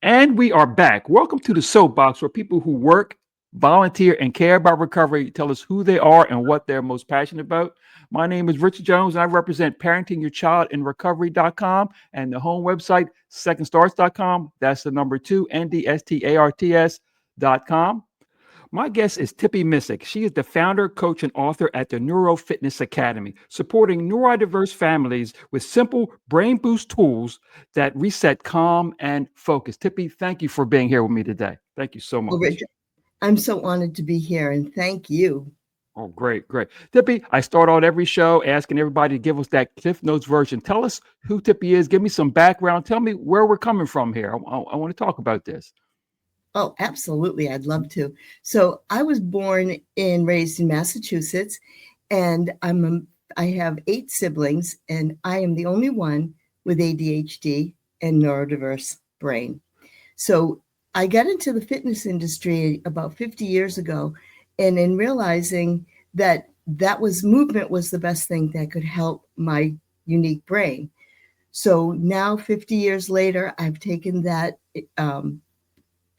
And we are back. Welcome to the SoapBox, where people who work, volunteer, and care about recovery tell us who they are and what they're most passionate about. My name is Richard Jones, and I represent parentingyourchildinrecovery.com and the home website, secondstarts.com. That's the number two, NDSTARTS.com. My guest is Tippy Missick. She is the founder, coach, and author at the Neuro-Fitness Academy, supporting neurodiverse families with simple brain boost tools that reset calm and focus. Tippy, thank you for being here with me today. Thank you so Well, much. Richard, I'm so honored to be here, and thank you. Oh, great, great. Tippy, I start out every show asking everybody to give us that Cliff Notes version. Tell us who Tippy is. Give me some background. Tell me where we're coming from here. I want to talk about this. Oh, absolutely. I'd love to. So I was born and raised in Massachusetts, and I have 8 siblings, and I am the only one with ADHD and neurodiverse brain. So I got into the fitness industry about 50 years ago, and in realizing that movement was the best thing that could help my unique brain. So now 50 years later, I've taken that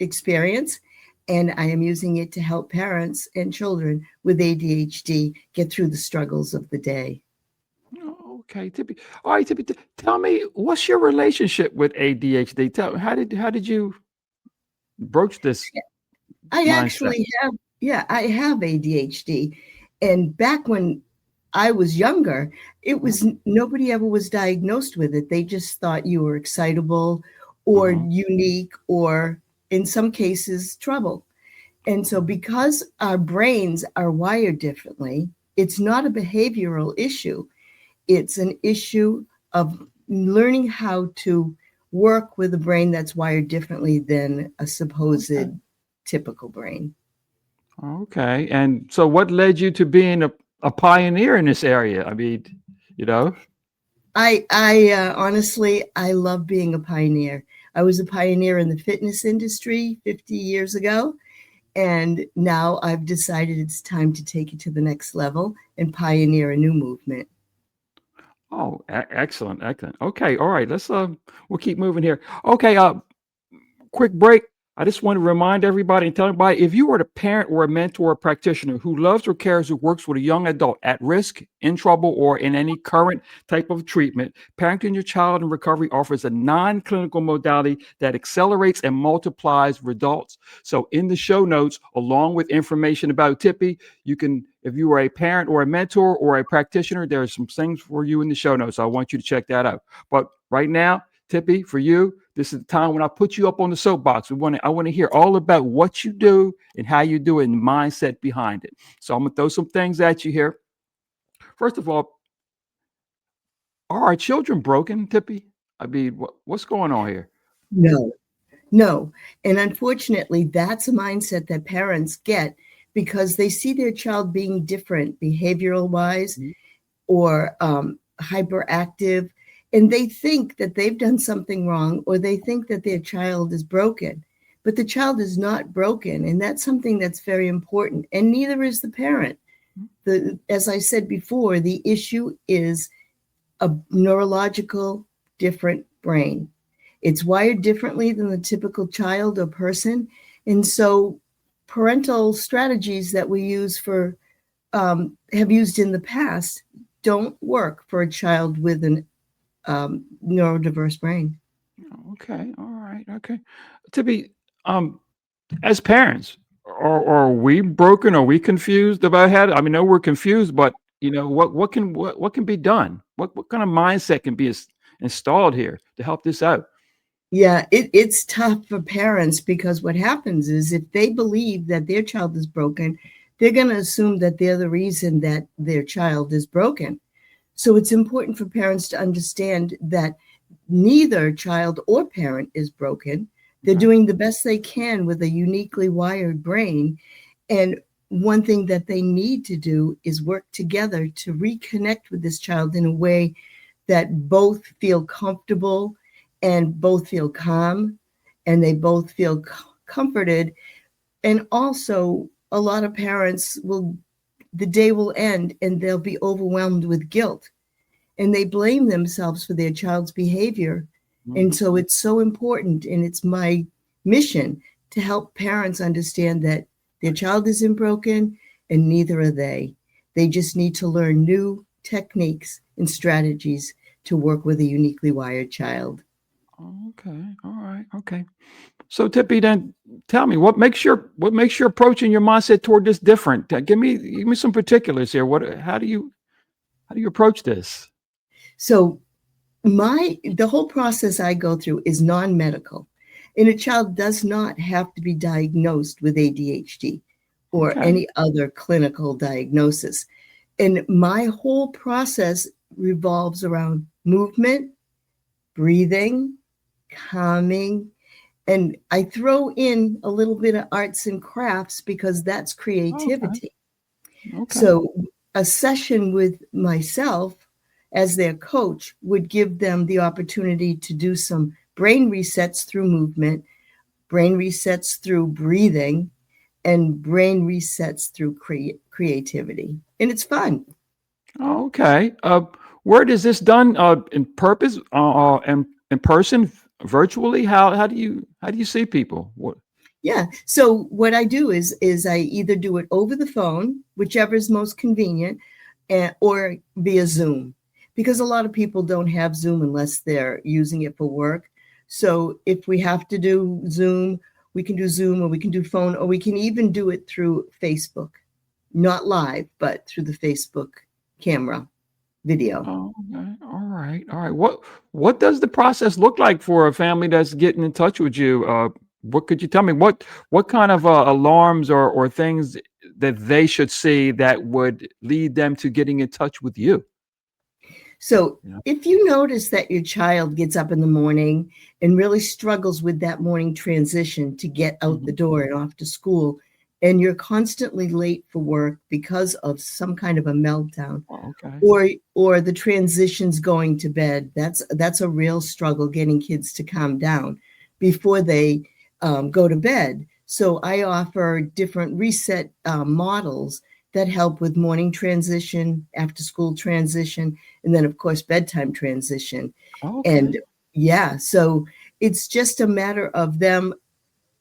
experience, and I am using it to help parents and children with ADHD get through the struggles of the day. Oh, okay, Tippy. All right, Tippy. Tell me, what's your relationship with ADHD? How did you broach this I mindset? actually have, yeah, I have ADHD. And back when I was younger, it was nobody ever was diagnosed with it. They just thought you were excitable or Uh-huh. unique or in some cases trouble. And so because our brains are wired differently, it's not a behavioral issue. It's an issue of learning how to work with a brain that's wired differently than a supposed Okay. typical brain. Okay. And so, what led you to being a pioneer in this area? I mean, you know. I honestly, I love being a pioneer. I was a pioneer in the fitness industry 50 years ago, and now I've decided it's time to take it to the next level and pioneer a new movement. Oh, excellent, excellent. Okay, all right. We'll keep moving here. Okay, quick break. I just want to remind everybody and tell everybody, if you are a parent or a mentor or practitioner who loves or cares or works with a young adult at risk, in trouble, or in any current type of treatment, Parenting Your Child in Recovery offers a non-clinical modality that accelerates and multiplies results. So in the show notes, along with information about Tippy, you can, if you are a parent or a mentor or a practitioner, there are some things for you in the show notes. So I want you to check that out. But right now, Tippy, for you, this is the time when I put you up on the soapbox. I want to hear all about what you do and how you do it and the mindset behind it. So I'm gonna throw some things at you here. First of all, are our children broken, Tippy? I mean, what's going on here? No, no. And unfortunately, that's a mindset that parents get because they see their child being different behavioral wise Mhm. or hyperactive, and they think that they've done something wrong or they think that their child is broken. But the child is not broken, and that's something that's very important. And neither is the parent. As I said before, the issue is a neurological different brain. It's wired differently than the typical child or person. And so parental strategies that we use for have used in the past don't work for a child with an neurodiverse brain. Okay, all right, okay. Tippy, um, as parents, are we broken? Are we confused about how? I mean, no, we're confused, but what can be done? What kind of mindset can be installed here to help this out? Yeah, it's tough for parents because what happens is if they believe that their child is broken, they're going to assume that they're the reason that their child is broken. So it's important for parents to understand that neither child or parent is broken. They're Okay. doing the best they can with a uniquely wired brain. And one thing that they need to do is work together to reconnect with this child in a way that both feel comfortable and both feel calm and they both feel comforted. And also, a lot of parents will, the day will end and they'll be overwhelmed with guilt and they blame themselves for their child's behavior. And Mhm. so it's so important. And it's my mission to help parents understand that their child isn't broken and neither are they. They just need to learn new techniques and strategies to work with a uniquely wired child. Okay. All right. Okay. So Tippy, then tell me what makes your approach and your mindset toward this different? Give me some particulars here. How do you approach this? So the whole process I go through is non-medical, and a child does not have to be diagnosed with ADHD or Okay. any other clinical diagnosis. And my whole process revolves around movement, breathing, calming, and I throw in a little bit of arts and crafts because that's Okay. creativity. Okay. So a session with myself as their coach would give them the opportunity to do some brain resets through movement, brain resets through breathing, and brain resets through creativity. And it's fun. Okay. Where is this done? In purpose? In person? Virtually? How do you see people? What? Yeah. So what I do is I either do it over the phone, whichever is most convenient, or via Zoom, because a lot of people don't have Zoom unless they're using it for work. So if we have to do Zoom, we can do Zoom, or we can do phone, or we can even do it through Facebook, not live, but through the Facebook camera video. Oh, okay. All right. All right. What does the process look like for a family that's getting in touch with you? What could you tell me? What kind of alarms or things that they should see that would lead them to getting in touch with you? So Yeah. if you notice that your child gets up in the morning and really struggles with that morning transition to get out the Hmm. door and off to school, and you're constantly late for work because of some kind of a meltdown, Oh, okay. or the transitions going to bed, that's a real struggle getting kids to calm down before they go to bed. So I offer different reset models that help with morning transition, after school transition, and then of course bedtime transition. Okay. And yeah, so it's just a matter of them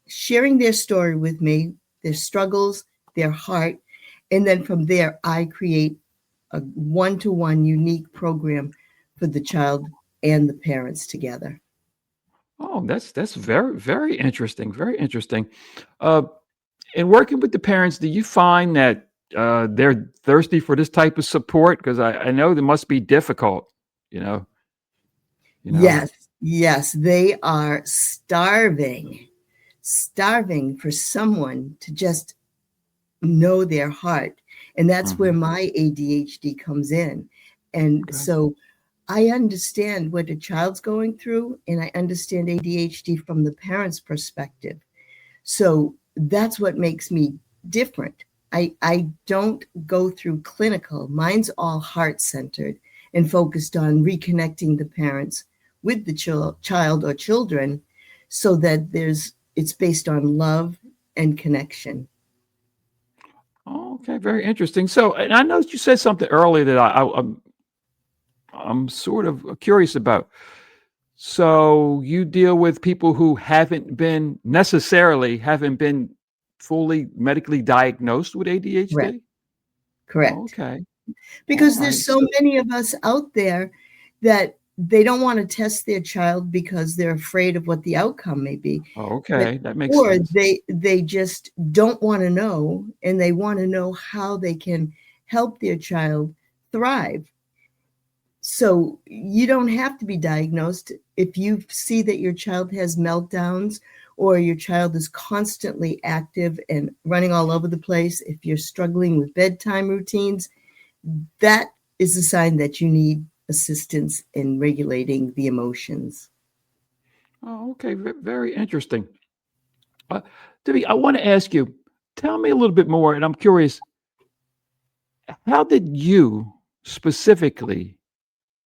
sharing their story with me, their struggles, their heart, and then from there I create a one-to-one unique program for the child and the parents together. Oh, that's very very interesting. Very interesting. Uh, in working with the parents, do you find that they're thirsty for this type of support? Because I know it must be difficult. You know. You know. Yes, yes, they are starving for someone to just know their heart. And that's where Mhm. my ADHD comes in. And Okay. so I understand what a child's going through, and I understand ADHD from the parent's perspective. So that's what makes me different. I don't go through clinical. Mine's all heart centered and focused on reconnecting the parents with the child or children so that it's based on love and connection. Oh, okay, very interesting. So, and I know you said something earlier that I'm sort of curious about. So, you deal with people who haven't been fully medically diagnosed with Correct. ADHD? Oh, Correct. okay. All Because right. there's so So, many of us out there that they don't want to test their child because they're afraid of what the outcome may be. oh, But okay, that makes or sense. they just don't want to know, and they want to know how they can help their child thrive. So you don't have to be diagnosed if you see that your child has meltdowns or your child is constantly active and running all over the place. If you're struggling with bedtime routines, that is a sign that you need assistance in regulating the emotions. Oh, okay, very interesting. Uh, Debbie, I want to ask you, tell me a little bit more, and I'm curious, how did you specifically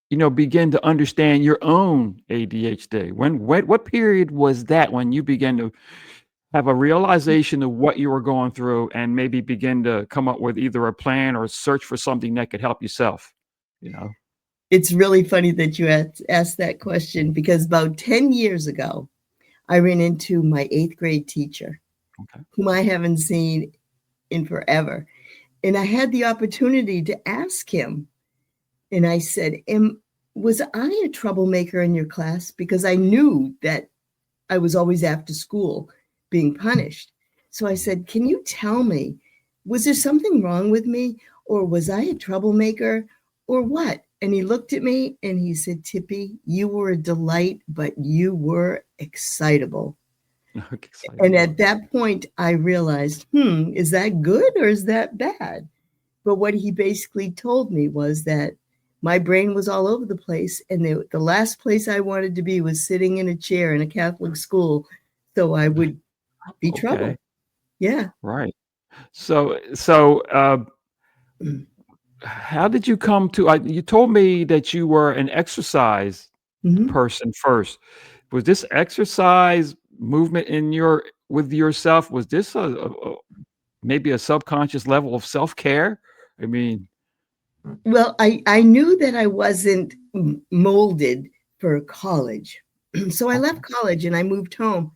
begin to understand your own ADHD? What period was that when you began to have a realization of what you were going through and maybe begin to come up with either a plan or search for something that could help yourself, you know? It's really funny that you asked that question because about 10 years ago, I ran into my 8th grade teacher, Okay. whom I haven't seen in forever. And I had the opportunity to ask him, and I said, was I a troublemaker in your class? Because I knew that I was always after school being punished. So I said, can you tell me, was there something wrong with me? Or was I a troublemaker? Or what? And he looked at me and he said, Tippy, you were a delight, but you were excitable. And Excitable. at that point, I realized, is that good or is that bad? But what he basically told me was that my brain was all over the place. And the last place I wanted to be was sitting in a chair in a Catholic school. So I would be Okay. trouble. Yeah. Right. So, how did you come to? You told me that you were an exercise Mhm. person first. Was this exercise movement in your with yourself? Was this maybe a subconscious level of self care? I mean, Well, I knew that I wasn't molded for college. So I okay. left college and I moved home.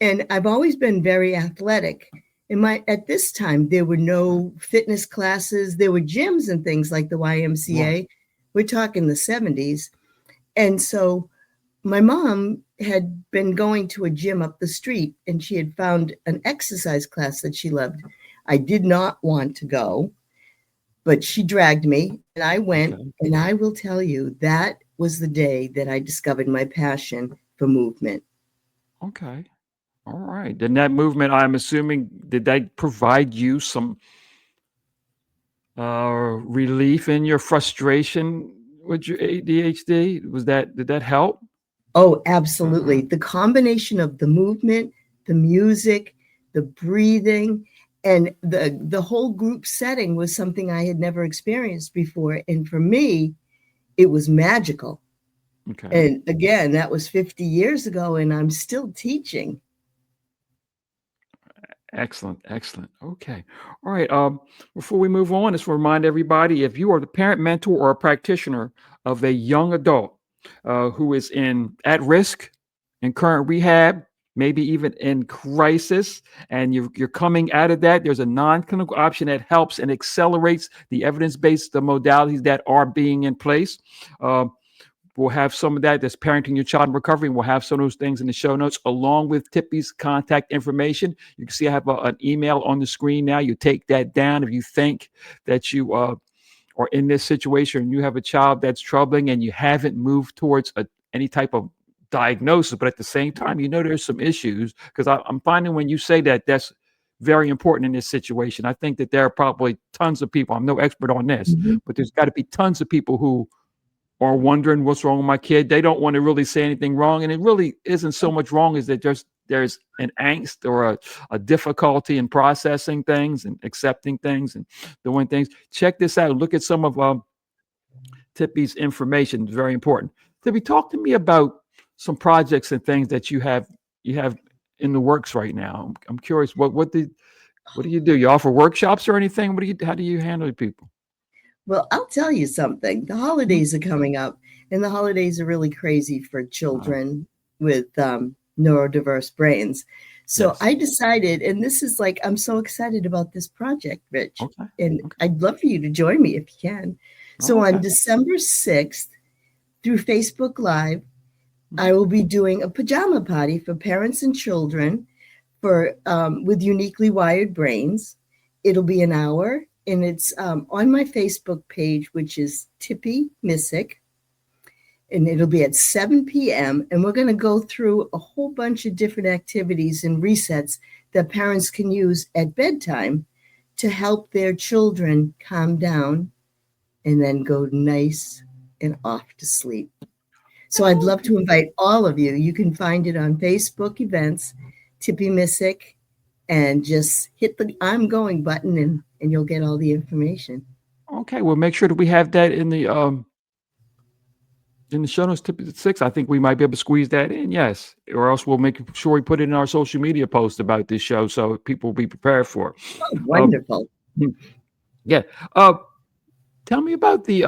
And I've always been very athletic. At this time, there were no fitness classes. There were gyms and things like the Right. YMCA. We're talking the 70s. And so my mom had been going to a gym up the street and she had found an exercise class that she loved. I did not want to go, but she dragged me and I went. Okay. And I will tell you, that was the day that I discovered my passion for movement. Okay. All right. Then that movement, I'm assuming, did that provide you some relief in your frustration with your ADHD? Did that help? Oh, absolutely. The combination of the movement, the music, the breathing, and the whole group setting was something I had never experienced before. And for me, it was magical. Okay. And again, that was 50 years ago, and I'm still teaching. Excellent, excellent. Okay. All right. Before we move on, just remind everybody if you are the parent, mentor, or a practitioner of a young adult who is in at risk, in current rehab, maybe even in crisis, and you're coming out of that, there's a non-clinical option that helps and accelerates the evidence-based the modalities that are being in place. Uh, We'll have some of that. That's parenting your child in recovery. And we'll have some of those things in the show notes, along with Tippy's contact information. You can see I have an email on the screen now. You take that down if you think that you are in this situation and you have a child that's troubling and you haven't moved towards any type of diagnosis, but at the same time, you know there's some issues. Because I'm finding when you say that, that's very important in this situation. I think that there are probably tons of people. I'm no expert on this, Mhm. but there's got to be tons of people who or wondering what's wrong with my kid. They don't want to really say anything wrong. And it really isn't so much wrong as that there's an angst or a difficulty in processing things and accepting things and doing things. Check this out. Look at some of Tippy's information. It's very important. Tippy, talk to me about some projects and things that you have in the works right now. I'm curious. What do you do? You offer workshops or anything? How do you handle people? Well, I'll tell you something. The Hmm? holidays are coming up, and the holidays are really crazy for Uh, children with neurodiverse brains. So yes. I decided, and this is like, I'm so excited about this project, Rich, Okay. and Okay. I'd love for you to join me if you can. Oh, So on okay. December 6th, through Facebook Live, Mhm. I will be doing a pajama party for parents and children for with uniquely wired brains. It'll be an hour, and it's on my Facebook page, which is Tippy Missick, and it'll be at 7 p.m. And we're going to go through a whole bunch of different activities and resets that parents can use at bedtime to help their children calm down and then go nice and off to sleep. So I'd Oh, love to invite all of you. You can find it on Facebook events, Tippy Missick, and just hit the I'm going button and you'll get all the information. okay. Well, make sure that we have that in the show notes. Tip at 6. I think we might be able to squeeze that in. Yes, or else we'll make sure we put it in our social media post about this show so people will be prepared for it. Oh, Uh, wonderful. yeah. Uh, Tell me about the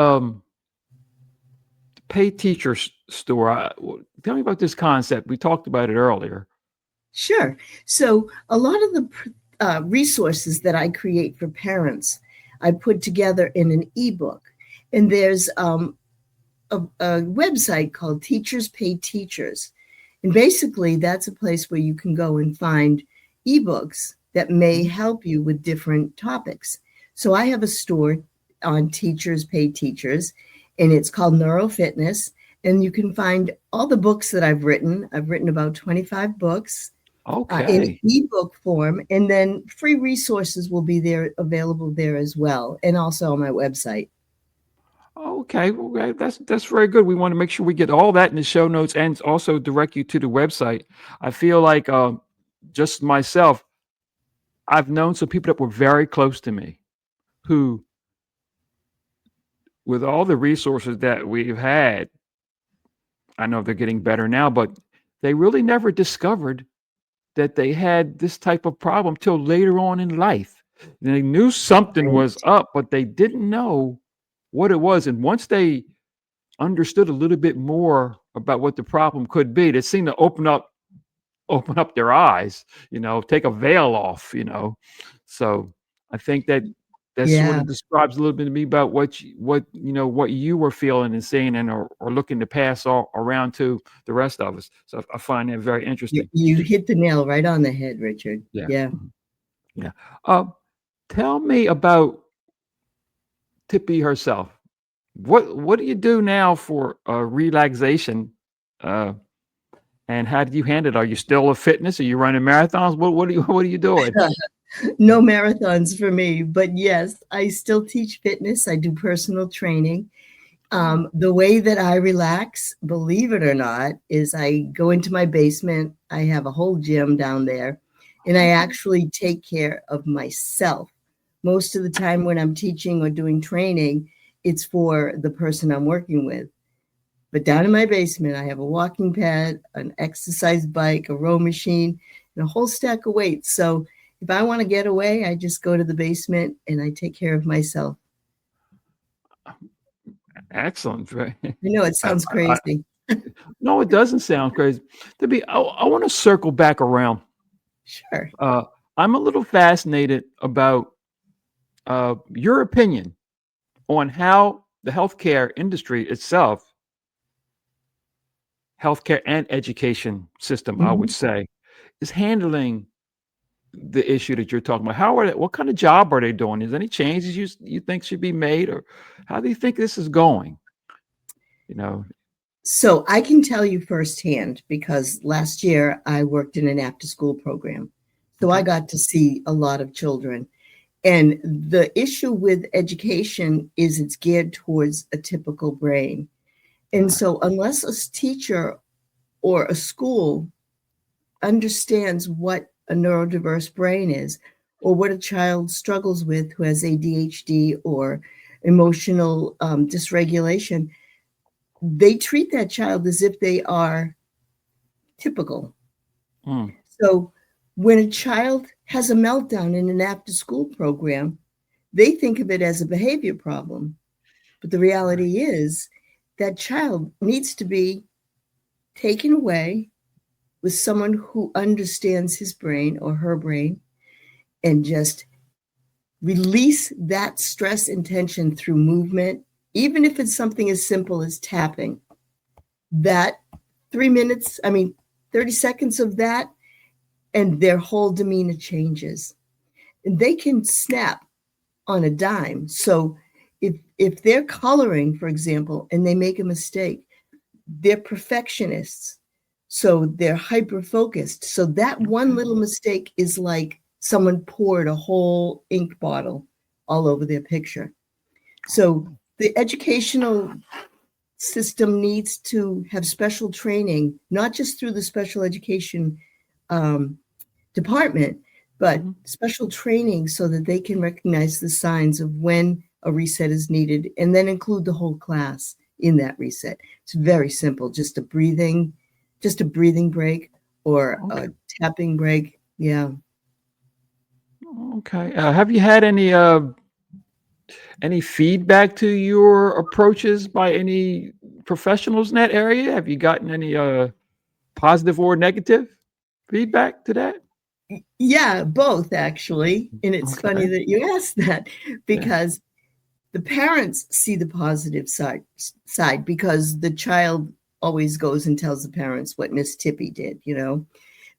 pay teacher store. Tell me about this concept. We talked about it earlier. Sure. So a lot of the resources that I create for parents, I put together in an ebook. And there's a website called Teachers Pay Teachers. And basically, that's a place where you can go and find ebooks that may Mhm. help you with different topics. So I have a store on Teachers Pay Teachers, and it's called Neuro-Fitness. And you can find all the books that I've written. I've written about 25 books in Okay. ebook form, and then free resources will be there available there as well, and also on my website. Okay. Well, that's very good. We want to make sure we get all that in the show notes and also direct you to the website. I feel like just myself, I've known some people that were very close to me who, with all the resources that we've had, I know they're getting better now, but they really never discovered that they had this type of problem till later on in life. They knew something was Right. up, but they didn't know what it was. And once they understood a little bit more about what the problem could be, they seemed to open up their eyes, take a veil off, So I think that sort Yeah. of describes a little bit to me about what you were feeling and seeing and or looking to pass all around to the rest of us. So I find that very You, interesting. you hit the nail right on the head, Richard. Yeah. Yeah. Mhm. Yeah. Uh, Tell me about Tippy herself. What do you do now for relaxation? Uh, and how do you handle it? Are you still a fitness? Are you running marathons? What are you doing? No marathons for me, but yes, I still teach fitness. I do personal training. Oh, The way that I relax, believe it or not, is I go into my basement. I have a whole gym down there, and I okay. actually take care of myself. Most of the time when I'm teaching or doing training, it's for the person I'm working with. But down in my basement, I have a walking pad, an exercise bike, a row machine, and a whole stack of weights. So if I want to get away, I just go to the basement and I take care of myself. Excellent. Right. I know it I, sounds I, crazy. no, it doesn't sound crazy. I want to circle back around. Sure. Uh, I'm a little fascinated about your opinion on how the healthcare industry itself, healthcare and education system, I would Mhm. say, is handling the issue that you're talking about. What kind of job are they doing? Is there any changes you think should be made, or how do you think this is going? You know, So I can tell you firsthand because last year I worked in an after school program. So I okay, got to see a lot of children. And the issue with education is it's geared towards a typical brain. And right, so unless a teacher or a school understands what a neurodiverse brain is or what a child struggles with who has ADHD or emotional dysregulation, they treat that child as if they are typical. mm, So when a child has a meltdown in an after school program, they think of it as a behavior problem. But the right, reality is that child needs to be taken away with someone who understands his brain or her brain and just release that stress and tension through movement, even if it's something as simple as tapping. That 3 minutes, 30 seconds of that, and their whole demeanor changes. And they can snap on a dime. So if they're coloring, for example, and they make a mistake, they're perfectionists. So they're hyper focused. So that one okay, little mistake is like someone poured a whole ink bottle all over their picture. So oh, the educational system needs to have special training, not just through the special education um, department, but mhm. special training so that they can recognize the signs of when a reset is needed and then include the whole class in that reset. It's very simple, just a breathing break or a Okay, tapping break. Yeah. okay. Have you had any feedback to your approaches by any professionals in that area? Have you gotten any positive or negative feedback to that? Yeah, both actually. And it's funny Okay. that you asked that Yeah. because the parents see the positive side because the child always goes and tells the parents what Miss Tippy did, you know.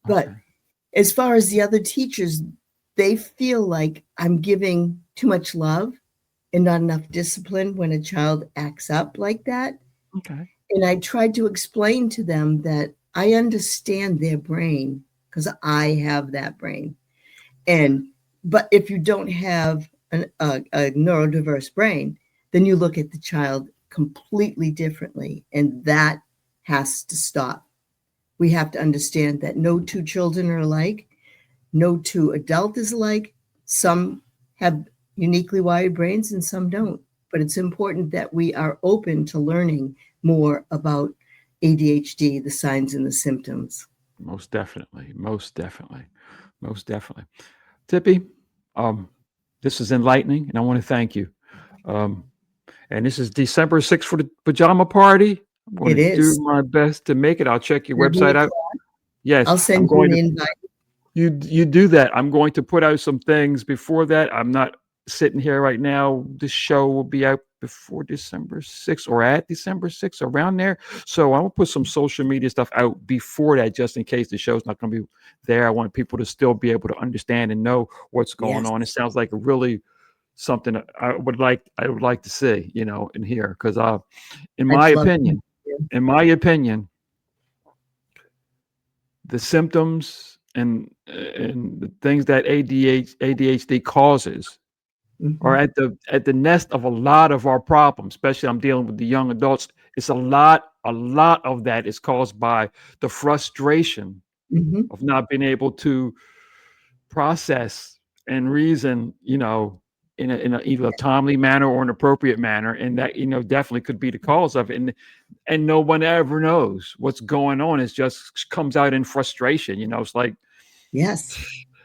But Okay. as far as the other teachers, they feel like I'm giving too much love and not enough discipline when a child acts up like that. Okay. And I tried to explain to them that I understand their brain because I have that brain. And but if you don't have a neurodiverse brain, then you look at the child completely differently, and that has to stop. We have to understand that no two children are alike, no two adult is alike. Some have uniquely wired brains and some don't. But it's important that we are open to learning more about ADHD, the signs and the symptoms. Most definitely. Most definitely. Most definitely. Tippy, um, this is enlightening, and I want to thank you. Um, and this is December 6th for the pajama party. I'm going It to do is my best to make it. I'll check your 7 website out. o'clock. Yes, I'll I'm send you going an to. invite. You do that. I'm going to put out some things before that. I'm not sitting here right now. This show will be out before December 6th or at December 6th, around there. So I will put some social media stuff out before that, just in case the show's not going to be there. I want people to still be able to understand and know what's going Yes, on. It sounds like really something that I would like to see, and hear, because in I'd my love to. opinion, in my opinion, the symptoms and the things that ADHD causes are Mhm, at the nest of a lot of our problems. Especially, I'm dealing with the young adults. It's a lot of that is caused by the frustration mhm. of not being able to process and reason, in a either a timely manner or an appropriate manner, and that definitely could be the cause of it. And no one ever knows what's going on. It just comes out in frustration. It's like, Yes,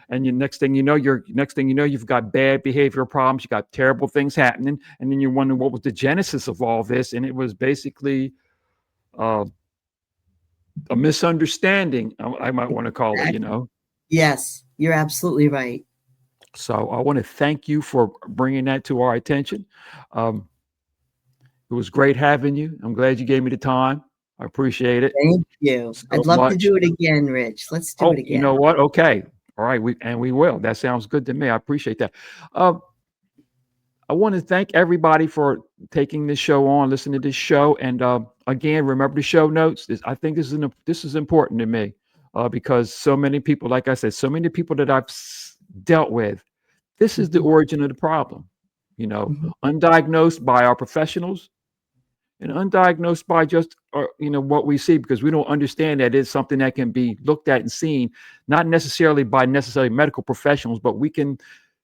and next thing you know, you've got bad behavioral problems. You got terrible things happening, and then you wonder what was the genesis of all this. And it was basically uh, a misunderstanding. I might want to call it. exactly. Yes, you're absolutely right. So I want to thank you for bringing that to our attention. Um, it was great having you. I'm glad you gave me the time. I appreciate it Thank you. so I'd love to much. do it again, Rich. Let's do it Oh, you again. know what? Okay. All right. We will. That sounds good to me. I appreciate that. Uh, I want to thank everybody for taking this show on, listening to this show, and again, remember the show notes. I think this is important to me because so many people, like I said, so many people that I've dealt with, this is the Mhm, origin of the problem. mhm. Undiagnosed by our professionals and undiagnosed by just what we see, because we don't understand that it's something that can be looked at and seen, not necessarily by necessarily medical professionals, but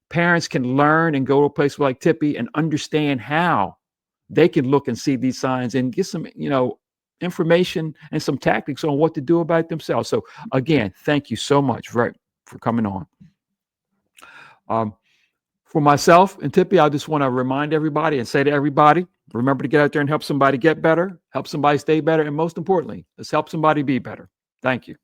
parents can learn and go to a place like Tippy and understand how they can look and see these signs and get some information and some tactics on what to do about it themselves. So again, thank you so much for coming on. um, for myself and Tippy, I just want to remind everybody and say to everybody, remember to get out there and help somebody get better, help somebody stay better, and most importantly, let's help somebody be better. Thank you.